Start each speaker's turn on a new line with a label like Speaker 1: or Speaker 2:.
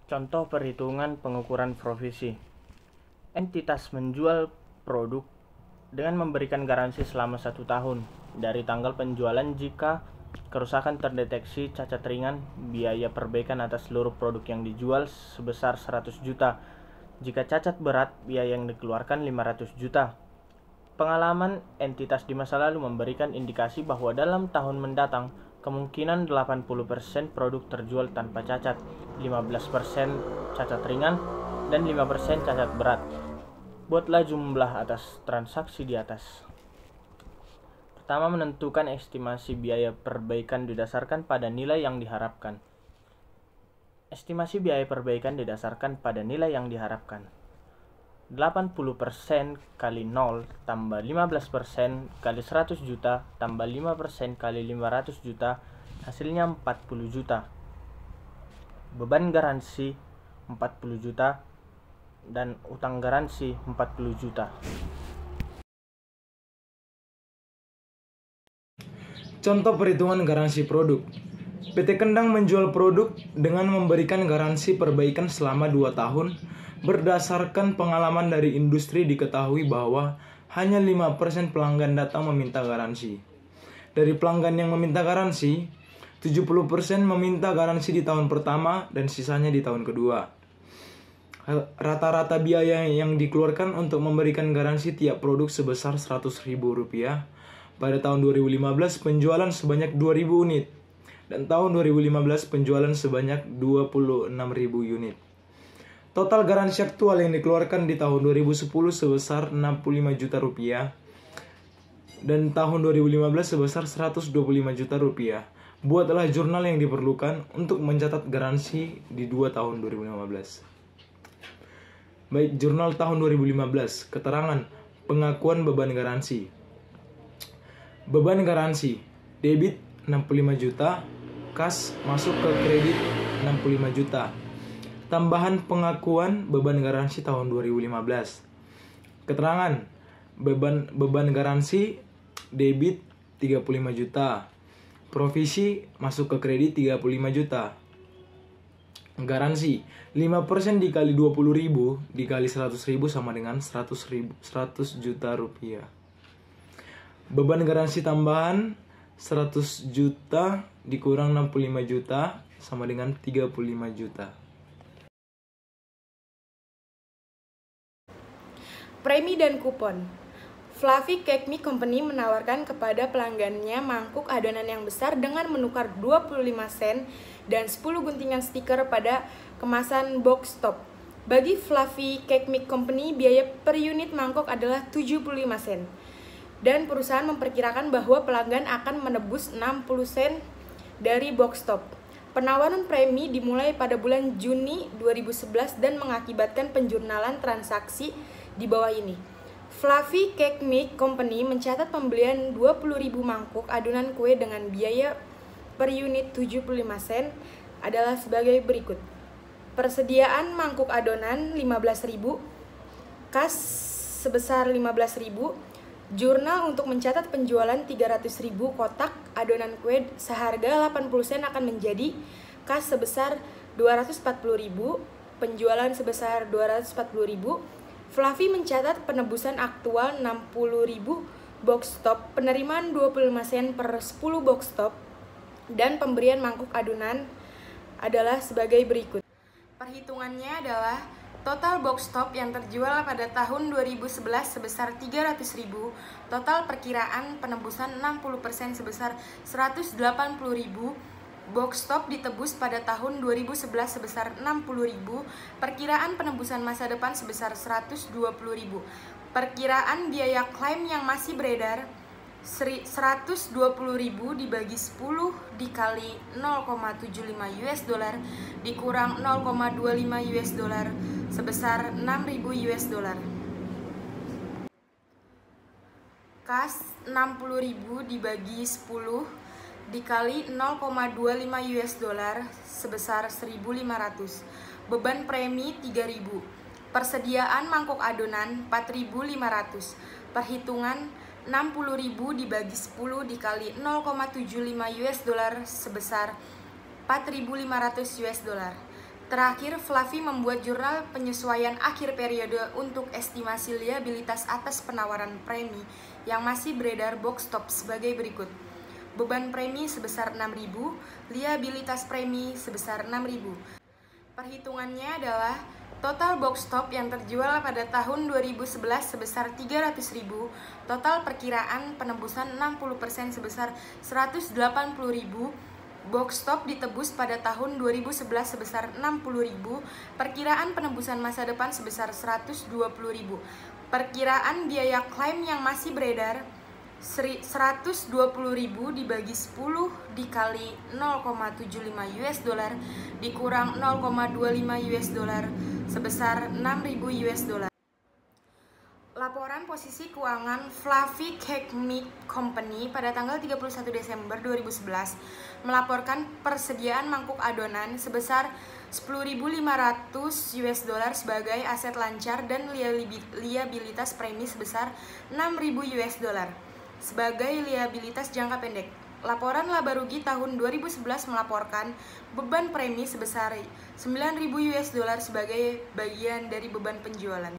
Speaker 1: Contoh perhitungan pengukuran provisi. Entitas menjual produk dengan memberikan garansi selama 1 tahun dari tanggal penjualan. Jika kerusakan terdeteksi cacat ringan, biaya perbaikan atas seluruh produk yang dijual sebesar 100 juta. Jika cacat berat, biaya yang dikeluarkan 500 juta. Pengalaman entitas di masa lalu memberikan indikasi bahwa dalam tahun mendatang kemungkinan 80% produk terjual tanpa cacat, 15% cacat ringan, dan 5% cacat berat. Buatlah jumlah atas transaksi di atas. Pertama, menentukan estimasi biaya perbaikan didasarkan pada nilai yang diharapkan. Estimasi biaya perbaikan didasarkan pada nilai yang diharapkan. 80% kali 0 tambah 15% kali 100 juta tambah 5% kali 500 juta hasilnya 40 juta. Beban garansi 40 juta dan utang garansi 40 juta.
Speaker 2: Contoh perhitungan garansi produk. PT Kendang menjual produk dengan memberikan garansi perbaikan selama 2 tahun. Berdasarkan pengalaman dari industri diketahui bahwa hanya 5% pelanggan datang meminta garansi. Dari pelanggan yang meminta garansi, 70% meminta garansi di tahun pertama dan sisanya di tahun kedua. Rata-rata biaya yang dikeluarkan untuk memberikan garansi tiap produk sebesar Rp100.000. Pada tahun 2015 penjualan sebanyak 2.000 unit dan tahun 2015 penjualan sebanyak 26.000 unit. Total garansi aktual yang dikeluarkan di tahun 2010 sebesar Rp65 juta dan tahun 2015 sebesar Rp125 juta. Buatlah jurnal yang diperlukan untuk mencatat garansi di 2 tahun 2015. Baik, jurnal tahun 2015. Keterangan pengakuan beban garansi. Beban garansi debit 65 juta, kas masuk ke kredit 65 juta. Tambahan pengakuan beban garansi tahun 2015. Keterangan beban garansi debit 35 juta. Provisi masuk ke kredit 35 juta. Garansi 5% dikali 20.000 dikali 100.000 sama dengan 100 juta rupiah. Beban garansi tambahan 100 juta dikurang 65 juta sama dengan 35 juta.
Speaker 3: Premi dan kupon. Fluffy Cake Mix Company menawarkan kepada pelanggannya mangkuk adonan yang besar dengan menukar 25 sen dan 10 guntingan stiker pada kemasan box top. Bagi Fluffy Cake Mix Company, biaya per unit mangkuk adalah 75 sen. Dan perusahaan memperkirakan bahwa pelanggan akan menebus 60 sen dari box top. Penawaran premi dimulai pada bulan Juni 2011 dan mengakibatkan penjurnalan transaksi di bawah ini. Fluffy Cake Mix Company mencatat pembelian 20.000 mangkuk adonan kue dengan biaya per unit 75 sen adalah sebagai berikut. Persediaan mangkuk adonan 15.000, kas sebesar 15.000, jurnal untuk mencatat penjualan 300.000 kotak adonan kue seharga 80 sen akan menjadi kas sebesar 240.000, penjualan sebesar 240.000. Fluffy mencatat penebusan aktual 60.000 box top, penerimaan 25 sen per 10 box top, dan pemberian mangkuk adonan adalah sebagai berikut. Perhitungannya adalah total box top yang terjual pada tahun 2011 sebesar 300.000, total perkiraan penebusan 60% sebesar 180.000, box top ditebus pada tahun 2011 sebesar 60.000, perkiraan penebusan masa depan sebesar 120.000, perkiraan biaya klaim yang masih beredar 120.000 dibagi 10 dikali 0,75 US dollar dikurang 0,25 US dollar sebesar 6.000 US dollar. Kas 60.000 dibagi 10 dikali 0,25 US dollar sebesar 1.500. Beban premi 3.000. Persediaan mangkuk adonan 4.500. Perhitungan 60.000 dibagi 10 dikali 0,75 US dollar sebesar 4.500 US dollar. Terakhir, Fluffy membuat jurnal penyesuaian akhir periode untuk estimasi liabilitas atas penawaran premi yang masih beredar box top sebagai berikut. Beban premi sebesar 6.000, liabilitas premi sebesar 6.000. Perhitungannya adalah total box top yang terjual pada tahun 2011 sebesar 300.000, total perkiraan penembusan 60% sebesar 180.000, box top ditebus pada tahun 2011 sebesar 60.000, perkiraan penembusan masa depan sebesar 120.000. Perkiraan biaya klaim yang masih beredar 120.000 dibagi 10 dikali 0,75 US dollar dikurang 0,25 US dollar sebesar 6.000 US dollar. Laporan posisi keuangan Fluffy Cake Mix Company pada tanggal 31 Desember 2011 melaporkan persediaan mangkuk adonan sebesar 10.500 US dollar sebagai aset lancar dan liabilitas premi sebesar 6.000 US dollar sebagai liabilitas jangka pendek. Laporan laba rugi tahun 2011 melaporkan beban premi sebesar 9.000 US dollar sebagai bagian dari beban penjualan.